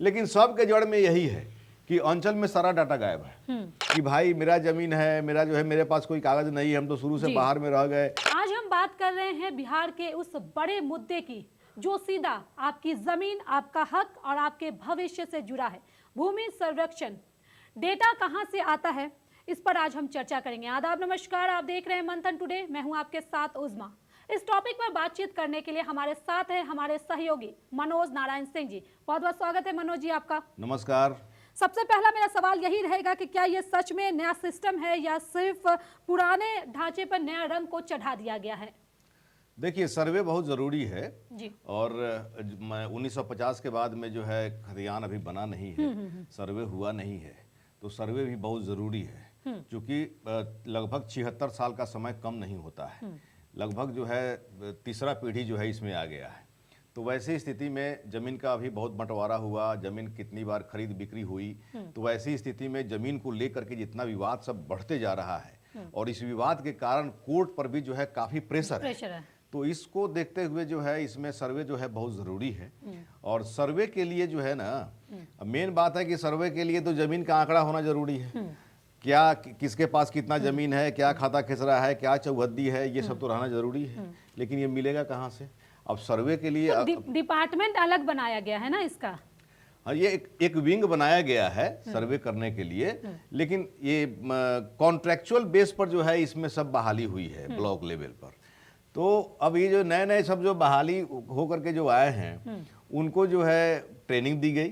लेकिन सबके जड़ में यही है कि अंचल में सारा डाटा गायब है कि भाई मेरा जमीन है, मेरा जो है, मेरे पास कोई कागज नहीं है, हम तो शुरू से बाहर में रह गए। आज हम बात कर रहे हैं बिहार के उस बड़े मुद्दे की जो सीधा आपकी जमीन, आपका हक और आपके भविष्य से जुड़ा है। भूमि संरक्षण डेटा कहां से आता है, इस पर आज हम चर्चा करेंगे। आदाब, नमस्कार, आप देख रहे हैं मंथन टुडे, मैं हूं आपके साथ उज़मा। इस टॉपिक पर बातचीत करने के लिए हमारे साथ है हमारे सहयोगी मनोज नारायण सिंह जी। बहुत बहुत स्वागत है मनोज जी आपका। नमस्कार। सबसे पहला मेरा सवाल यही रहेगा कि क्या ये सच में नया सिस्टम है या सिर्फ पुराने ढांचे पर नया रंग को चढ़ा दिया गया है? देखिए, सर्वे बहुत ज़रूरी है जी। और 1950 के बाद में जो है खतियान अभी बना नहीं है, सर्वे हुआ नहीं है, तो सर्वे भी बहुत ज़रूरी है क्योंकि लगभग 76 साल का समय कम नहीं होता है। लगभग जो है तीसरा पीढ़ी जो है इसमें आ गया है। तो वैसी स्थिति में ज़मीन का अभी बहुत बंटवारा हुआ, ज़मीन कितनी बार खरीद बिक्री हुई, तो वैसी स्थिति में ज़मीन को लेकर के जितना विवाद सब बढ़ते जा रहा है और इस विवाद के कारण कोर्ट पर भी जो है काफ़ी प्रेशर है। तो इसको देखते हुए जो है इसमें सर्वे जो है बहुत ज़रूरी है। और सर्वे के लिए जो है ना, मेन बात है कि सर्वे के लिए तो ज़मीन का आंकड़ा होना ज़रूरी है। क्या किसके पास कितना ज़मीन है, क्या खाता खिसरा है, क्या चौहद्दी है, ये सब तो रहना ज़रूरी है। लेकिन ये मिलेगा कहाँ से? अब सर्वे के लिए तो डिपार्टमेंट अलग बनाया गया है ना इसका। हाँ, ये एक विंग बनाया गया है सर्वे करने के लिए, लेकिन ये कॉन्ट्रेक्चुअल बेस पर जो है इसमें सब बहाली हुई है ब्लॉक लेवल पर। तो अब ये जो नए नए सब जो बहाली होकर के जो आए हैं उनको जो है ट्रेनिंग दी गई,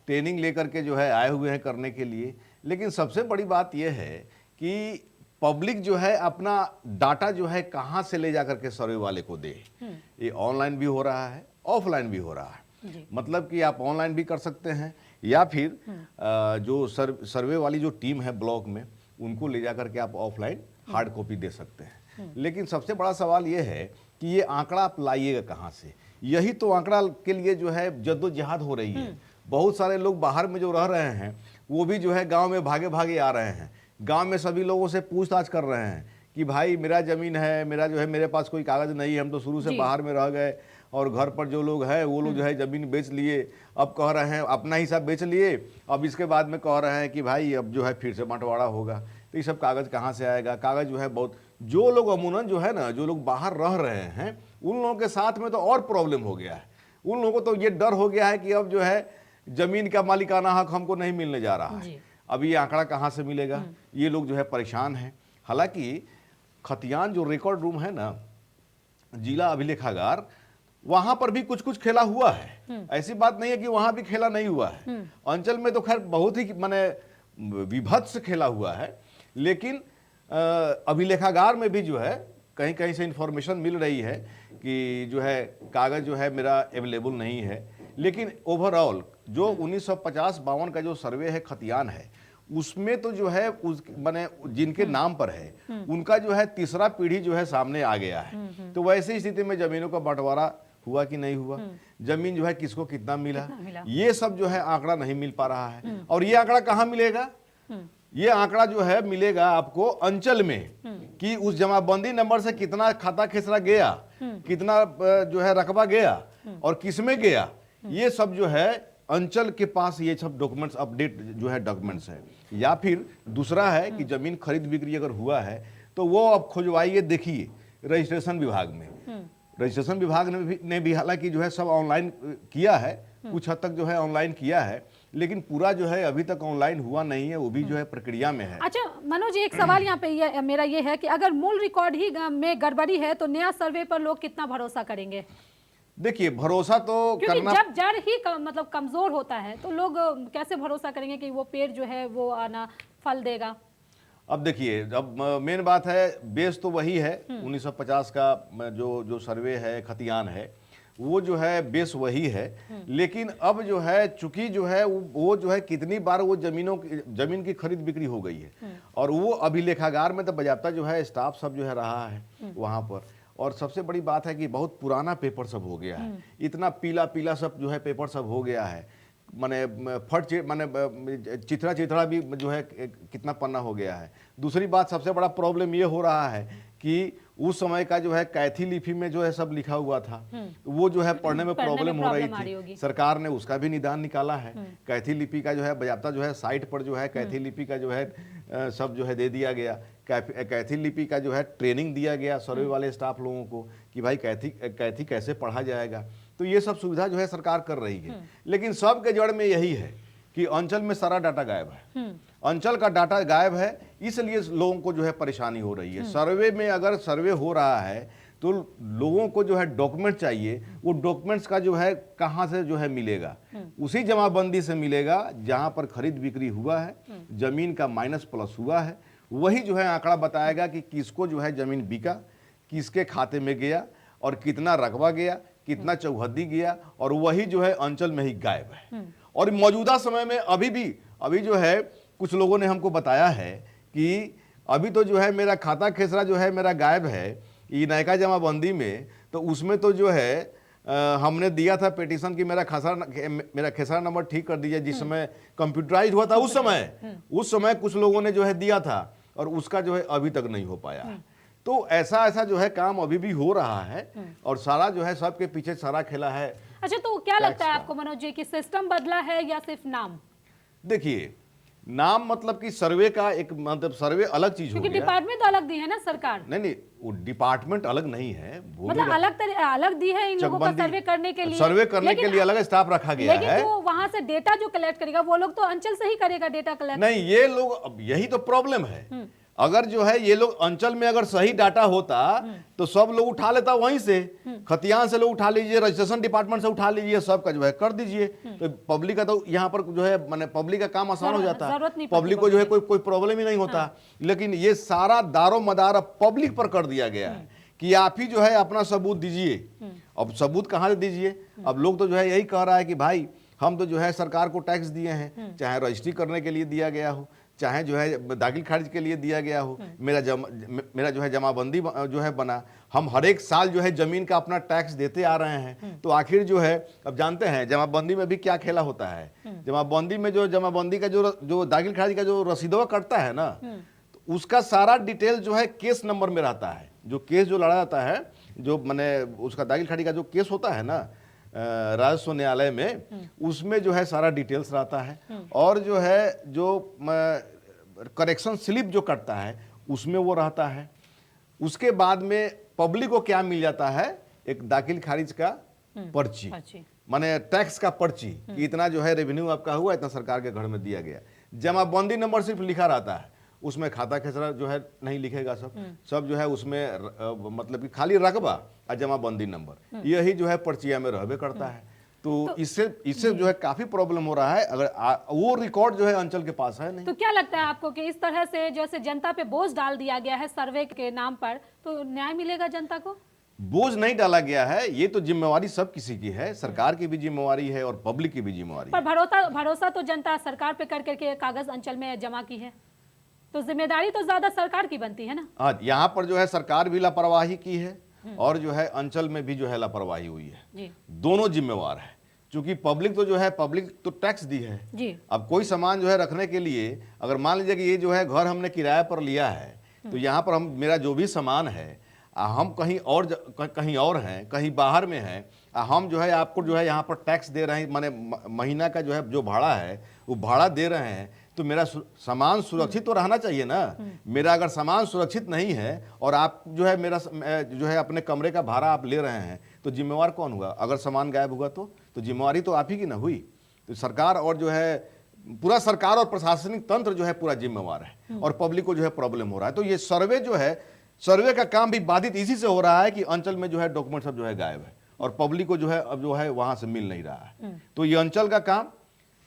ट्रेनिंग लेकर के जो है आए हुए हैं करने के लिए। लेकिन सबसे बड़ी बात यह है कि पब्लिक जो है अपना डाटा जो है कहाँ से ले जा करके सर्वे वाले को दे। ये ऑनलाइन भी हो रहा है, ऑफलाइन भी हो रहा है। मतलब कि आप ऑनलाइन भी कर सकते हैं या फिर जो सर्वे वाली जो टीम है ब्लॉक में उनको ले जा करके आप ऑफलाइन हार्ड कॉपी दे सकते हैं। लेकिन सबसे बड़ा सवाल ये है कि ये आंकड़ा आप लाइएगा कहाँ से? यही तो आंकड़ा के लिए जो है जद्दोजहद हो रही है। बहुत सारे लोग बाहर में जो रह रहे हैं वो भी जो है गांव में भागे भागे आ रहे हैं। गांव में सभी लोगों से पूछताछ कर रहे हैं कि भाई मेरा ज़मीन है, मेरा जो है, मेरे पास कोई कागज़ नहीं है, हम तो शुरू से बाहर में रह गए और घर पर जो लोग हैं वो लोग जो है ज़मीन बेच लिए। अब कह रहे हैं अपना हिस्सा बेच लिए, अब इसके बाद में कह रहे हैं कि भाई अब जो है फिर से बंटवारा होगा। तो ये सब कागज़ कहाँ से आएगा? कागज़ जो है बहुत, जो लोग अमूमन जो है ना, जो लोग बाहर रह रहे हैं उन लोगों के साथ में तो और प्रॉब्लम हो गया है। उन लोगों को तो ये डर हो गया है कि अब जो है ज़मीन का मालिकाना हक हमको नहीं मिलने जा रहा है। अब ये आंकड़ा कहाँ से मिलेगा? ये लोग जो है परेशान हैं। हालांकि खतियान जो रिकॉर्ड रूम है ना, जिला अभिलेखागार, वहां पर भी कुछ कुछ खेला हुआ है। ऐसी बात नहीं है कि वहां भी खेला नहीं हुआ है। अंचल में तो खैर बहुत ही माने विभत्स खेला हुआ है, लेकिन अभिलेखागार में भी जो है कहीं कहीं से इंफॉर्मेशन मिल रही है कि जो है कागज जो है मेरा अवेलेबल नहीं है। लेकिन ओवरऑल जो 1950-52 का जो सर्वे है खतियान है, उसमें तो जो है उस माने जिनके नाम पर है उनका जो है तीसरा पीढ़ी जो है सामने आ गया है। तो वैसी स्थिति में जमीनों का बंटवारा हुआ कि नहीं हुआ, जमीन जो है किसको कितना मिला, ये सब जो है आंकड़ा नहीं मिल पा रहा है। और ये आंकड़ा कहाँ मिलेगा? ये आंकड़ा जो है मिलेगा आपको अंचल में कि उस जमाबंदी नंबर से कितना खाता खिसरा गया, कितना जो है रकबा गया और किसमें गया। ये सब जो है अंचल के पास ये सब डॉक्यूमेंट्स, अपडेट जो है डॉक्यूमेंट्स है। या फिर दूसरा है कि जमीन खरीद बिक्री अगर हुआ है तो वो अब खुजवाइए, देखिए रजिस्ट्रेशन विभाग में। रजिस्ट्रेशन विभाग ने भी हालांकि जो है सब ऑनलाइन किया है, कुछ हद तक जो है ऑनलाइन किया है, लेकिन पूरा जो है अभी तक ऑनलाइन हुआ नहीं है, वो भी जो है प्रक्रिया में है। अच्छा मनोज, एक सवाल यहाँ पे मेरा ये है कि अगर मूल रिकॉर्ड ही में गड़बड़ी है तो नया सर्वे पर लोग कितना भरोसा करेंगे? देखिए, भरोसा तो करना, जब जड़ ही मतलब कमजोर होता है तो लोग कैसे भरोसा करेंगे कि वो पेड़ जो है वो आना फल देगा? अब देखिए, अब मेन बात है बेस तो वही है 1950 का जो सर्वे है खतियान है, वो जो है बेस वही है। लेकिन अब जो है चूंकि जो है वो जो है कितनी बार वो जमीन की खरीद बिक्री हो गई है और वो अभिलेखागार में तो बजाता जो है स्टाफ सब जो है रहा है वहां पर। और सबसे बड़ी बात है कि बहुत पुराना पेपर सब हो गया है, इतना पीला पीला सब जो है पेपर सब हो गया है, माने माने चिथड़ा चिथड़ा भी जो है कितना पन्ना हो गया है। दूसरी बात, सबसे बड़ा प्रॉब्लम ये हो रहा है कि उस समय का जो है कैथी लिपि में जो है सब लिखा हुआ था, तो वो जो है पढ़ने में प्रॉब्लम हो रही थी। सरकार ने उसका भी निदान निकाला है। कैथी लिपि का जो है बाकायदा जो है साइट पर जो है कैथी लिपि का जो है सब जो है दे दिया गया। कैथी लिपि का जो है ट्रेनिंग दिया गया सर्वे वाले स्टाफ लोगों को कि भाई कैथी कैसे पढ़ा जाएगा। तो ये सब सुविधा जो है सरकार कर रही है, लेकिन सब के जड़ में यही है कि अंचल में सारा डाटा गायब है। अंचल का डाटा गायब है, इसलिए लोगों को जो है परेशानी हो रही है। सर्वे में अगर सर्वे हो रहा है तो लोगों को जो है डॉक्यूमेंट चाहिए, वो डॉक्यूमेंट्स का जो है कहाँ से जो है मिलेगा, उसी जमाबंदी से मिलेगा जहाँ पर खरीद बिक्री हुआ है, जमीन का माइनस प्लस हुआ है, वही जो है आंकड़ा बताएगा कि किसको जो है जमीन बिका, किसके खाते में गया और कितना रकबा गया, कितना चौहद्दी गया, और वही जो है अंचल में ही गायब है। और मौजूदा समय में अभी जो है कुछ लोगों ने हमको बताया है कि अभी तो जो है मेरा खाता खेसरा जो है मेरा गायब है ये नयका जमाबंदी में, तो उसमें तो जो है हमने दिया था पिटीशन कि मेरा खेसरा नंबर ठीक कर दीजिए। जिस समय कंप्यूटराइज हुआ था उस समय कुछ लोगों ने जो है दिया था और उसका जो है अभी तक नहीं हो पाया है। तो ऐसा जो है काम अभी भी हो रहा है और सारा जो है सबके पीछे सारा खेला है। अच्छा, तो क्या लगता है आपको मनोज जी कि सिस्टम बदला है या सिर्फ नाम? देखिए, नाम मतलब कि सर्वे का एक मतलब सर्वे अलग चीज हो गया, डिपार्टमेंट तो अलग दी है ना सरकार। नहीं, वो डिपार्टमेंट अलग नहीं है, मतलब अलग दी है इन लोगों का सर्वे करने के लिए अलग स्टाफ रखा गया है। लेकिन जो वहां से डेटा जो कलेक्ट करेगा वो लोग तो अंचल से ही करेगा डेटा कलेक्ट। नहीं, ये लोग, अब यही तो प्रॉब्लम है। अगर जो है ये लोग अंचल में अगर सही डाटा होता तो सब लोग उठा लेता वहीं से, खतियान से लोग उठा लीजिए, रजिस्ट्रेशन डिपार्टमेंट से उठा लीजिए, सबका जो है कर दीजिए, तो पब्लिक का तो यहाँ पर जो है माने पब्लिक का काम आसान हो जाता है, पब्लिक को जो है कोई प्रॉब्लम ही नहीं होता। लेकिन ये सारा दारो मदार अब पब्लिक पर कर दिया गया है कि आप ही जो है अपना सबूत दीजिए। अब सबूत कहाँ से दीजिए? अब लोग तो जो है यही कह रहा है कि भाई हम तो जो है सरकार को टैक्स दिए हैं, चाहे रजिस्ट्री करने के लिए दिया गया हो, चाहे जो है दाखिल खारिज के लिए दिया गया हो, मेरा जो है जमाबंदी जो है बना, हम हर एक साल जो है जमीन का अपना टैक्स देते आ रहे हैं। तो आखिर जो है अब जानते हैं जमाबंदी में भी क्या खेला होता है। जमाबंदी में जो जमाबंदी का जो दाखिल खारिज का जो रसीदवा कटता है ना, तो उसका सारा डिटेल जो है केस नंबर में रहता है। जो केस जो लड़ा जाता है, जो मैंने उसका दाखिल खारिज का जो केस होता है ना राजस्व न्यायालय में, उसमें जो है सारा डिटेल्स रहता है। और जो है जो करेक्शन स्लिप जो कटता है उसमें वो रहता है। उसके बाद में पब्लिक को क्या मिल जाता है? एक दाखिल खारिज का पर्ची, माने टैक्स का पर्ची कि इतना जो है रेवेन्यू आपका हुआ, इतना सरकार के घर में दिया गया। जमाबंदी नंबर सिर्फ लिखा रहता है, उसमें खाता खेसरा जो है नहीं लिखेगा। सब जो है उसमें मतलब कि खाली रकबा और जमाबंदी नंबर, यही जो है पर्चिया में रहबे करता है। तो इससे जो है काफी प्रॉब्लम हो रहा है। अगर वो रिकॉर्ड जो है अंचल के पास है नहीं। तो क्या लगता है आपको कि इस तरह से जैसे जनता पे बोझ डाल दिया गया है सर्वे के नाम पर, तो न्याय मिलेगा जनता को? बोझ नहीं डाला गया है, ये तो जिम्मेवारी सब किसी की है, सरकार की भी जिम्मेवारी है और पब्लिक की भी जिम्मेवारी है। पर भरोसा तो जनता सरकार पे करके कागज अंचल में जमा की है, तो जिम्मेदारी तो ज्यादा सरकार की बनती है ना। हाँ, यहाँ पर जो है सरकार भी लापरवाही की है और जो है अंचल में भी जो है लापरवाही हुई है। दोनों जिम्मेवार है, क्योंकि पब्लिक तो जो है पब्लिक तो टैक्स दी है जी। अब कोई सामान जो है रखने के लिए, अगर मान लीजिए कि ये जो है घर हमने किराए पर लिया है, तो यहाँ पर हम मेरा जो भी सामान है हम कहीं और हैं, कहीं बाहर में हैं, हम जो है आपको जो है यहाँ पर टैक्स दे रहे हैं, माने महीना का जो है जो भाड़ा है वो भाड़ा दे रहे हैं, तो मेरा सामान सुरक्षित तो रहना चाहिए ना। मेरा अगर सामान सुरक्षित नहीं है और आप जो है मेरा जो है अपने कमरे का भाड़ा आप ले रहे हैं, तो जिम्मेवार कौन हुआ? अगर सामान गायब हुआ तो जिम्मेवारी तो आप ही की ना हुई। तो सरकार और जो है पूरा सरकार और प्रशासनिक तंत्र जो है पूरा जिम्मेवार है और पब्लिक को जो है प्रॉब्लम हो रहा है। तो ये सर्वे जो है, सर्वे का काम भी बाधित इसी से हो रहा है कि अंचल में जो है डॉक्यूमेंट सब जो है गायब है और पब्लिक को जो है अब जो है वहां से मिल नहीं रहा है। तो ये अंचल का काम,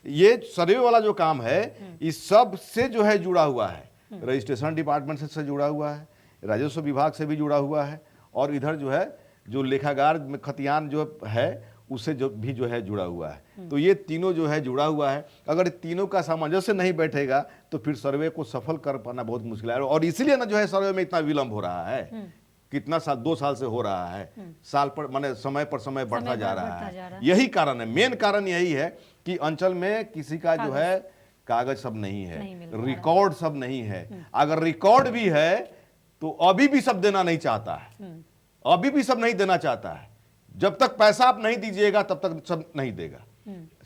ये सर्वे वाला जो काम है, इस सब से जो है जुड़ा हुआ है, रजिस्ट्रेशन डिपार्टमेंट से जुड़ा हुआ है, राजस्व विभाग से भी जुड़ा हुआ है, और इधर जो है जो लेखागार में खतियान जो है उससे जो है जुड़ा हुआ है। तो ये तीनों जो है जुड़ा हुआ है। अगर तीनों का सामंजस्य नहीं बैठेगा तो फिर सर्वे को सफल कर पाना बहुत मुश्किल है। और इसीलिए ना जो है सर्वे में इतना विलंब हो रहा है। कितना साल, 2 साल से हो रहा है, साल पर माने समय पर समय बढ़ता जा रहा है। यही कारण है, मेन कारण यही है कि अंचल में किसी का जो है कागज सब नहीं है, रिकॉर्ड सब नहीं है। अगर रिकॉर्ड भी है तो अभी भी सब देना नहीं चाहता है, अभी भी सब नहीं देना चाहता है। जब तक पैसा आप नहीं दीजिएगा तब तक सब नहीं देगा।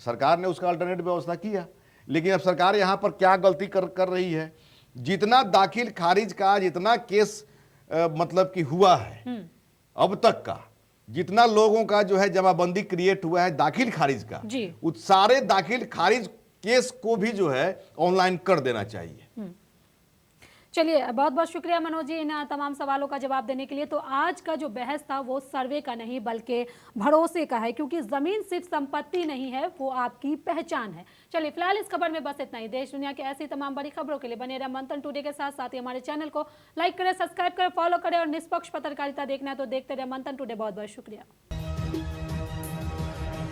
सरकार ने उसका अल्टरनेट व्यवस्था किया, लेकिन अब सरकार यहां पर क्या गलती कर रही है, जितना दाखिल खारिज का जितना केस मतलब कि हुआ है अब तक का, जितना लोगों का जो है जमाबंदी क्रिएट हुआ है दाखिल खारिज का, उस सारे दाखिल खारिज केस को भी जो है ऑनलाइन कर देना चाहिए। चलिए, बहुत बहुत शुक्रिया मनोज जी इन तमाम सवालों का जवाब देने के लिए। तो आज का जो बहस था वो सर्वे का नहीं बल्कि भरोसे का है, क्योंकि जमीन सिर्फ संपत्ति नहीं है, वो आपकी पहचान है। चलिए, फिलहाल इस खबर में बस इतना ही। देश दुनिया की ऐसी तमाम बड़ी खबरों के लिए बने रहे मंथन टुडे के साथ। साथ ही हमारे चैनल को लाइक करें, सब्सक्राइब करें, फॉलो करें और निष्पक्ष पत्रकारिता देखना है तो देखते रहे मंथन टुडे। बहुत बहुत शुक्रिया।